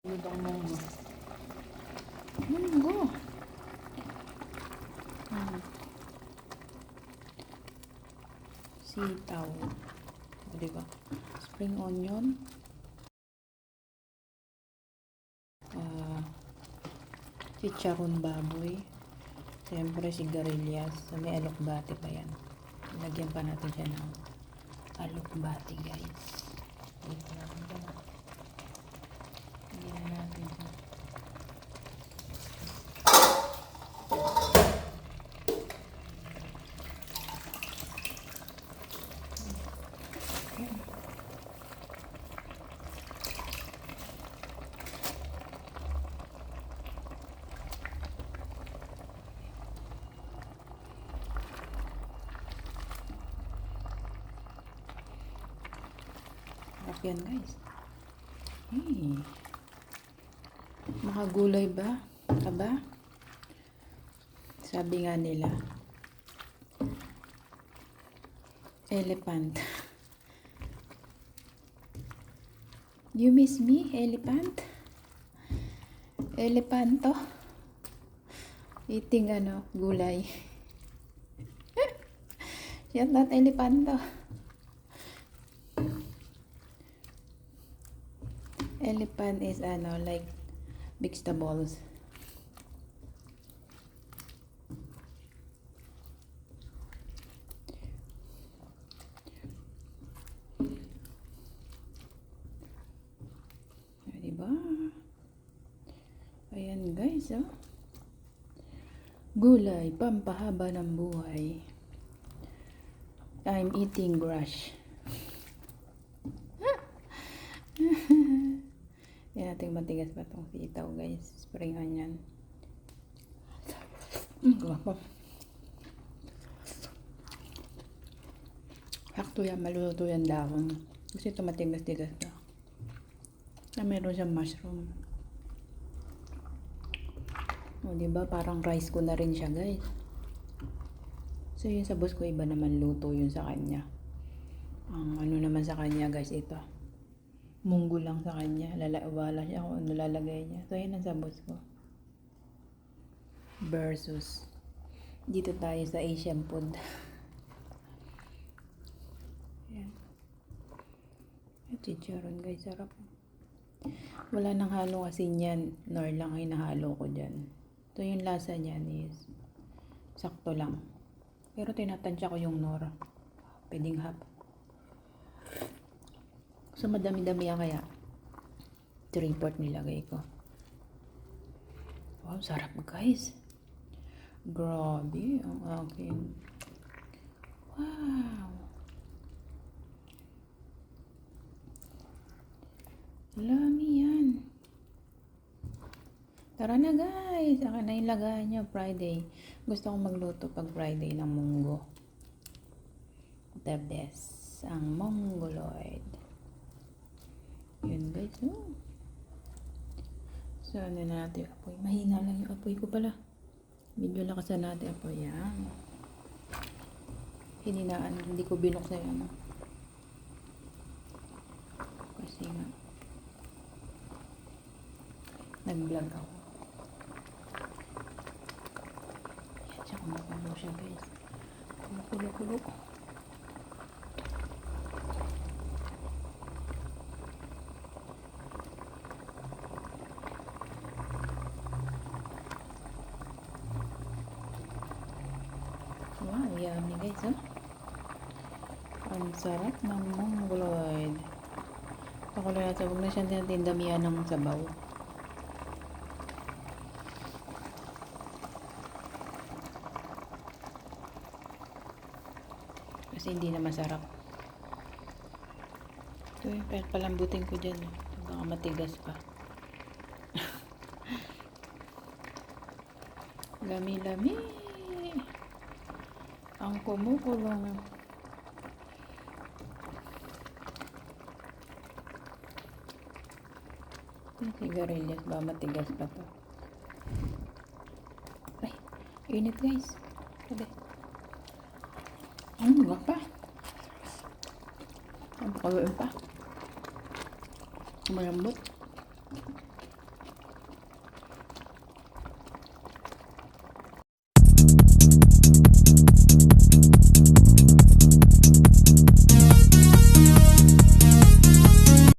Lutong munggo. Munggo. Sitaw. Diba? Spring onion. Chicharon baboy. Siyempre sigarilyas. May alokbati pa yan. Lagyan pa natin siya ng alokbati, guys. Dito natin siya na. Lagyan natin siya. Sarap yan, guys. Makagulay ba? Aba? Sabi nga nila, elephant. You miss me, elephant? Elepanto? Eating gulay. Shout out, elepanto. Elephant is like vegetables. Diba? Ayan, guys, oh. Gulay, pampahaba ng buhay. I'm eating grass. Yan natin matigas pa itong sitaw, guys. Spring onion. Guwapo. Sakto yan, maluluto yan dahon. Kasi ito matigas-tigas na. Meron siyang mushroom. O, diba? Parang rice ko na rin siya, guys. So, yun sa boss ko, iba naman luto yun sa kanya. Ang naman sa kanya, guys, ito. Munggo lang sa kanya. Wala siya kung ano lalagay niya. So, yun ang sa boss ko. Versus dito tayo sa Asian food. Ayan. Chicharon, guys. Sarap. Wala nang halo kasi yan. Nor lang ay nahalo ko dyan. So, yung lasa niyan is sakto lang. Pero tinatansya ko yung nor. Pwedeng half. So, madami-dami yan kaya 3/4 nilagay ko. Wow, sarap, guys. Grabe ang aking. Wow. Lami yan. Tara na, guys. Akin na yung lagayan nyo Friday. Gusto kong magluto pag Friday ng munggo. The best. Ang mongoloid. Yun, guys. Oh. So, ano na natin apoy. Mahina lang yung apoy ko pala. Medyo lakasan natin apoy. Yan. Hininaan. Hindi ko binuksan yan. Kasi nga nag-vlog ako. Yan siya. Kumukulo siya, guys. Kumukulo-kulo. Wow, yummy, guys, oh. Ang sarap ng mongoloid. Pakulo natin. Huwag na siyang tinatindamihan ng sabaw. Kasi hindi na masarap. Ito yung palambutin ko dyan. Baka matigas pa. Lami-lami. Ang kumukulong. Yung sigarilyas ba matigas pa to? Ay, init, guys. Sabi. Wag pa. Ang pakaluin pa. Malambot.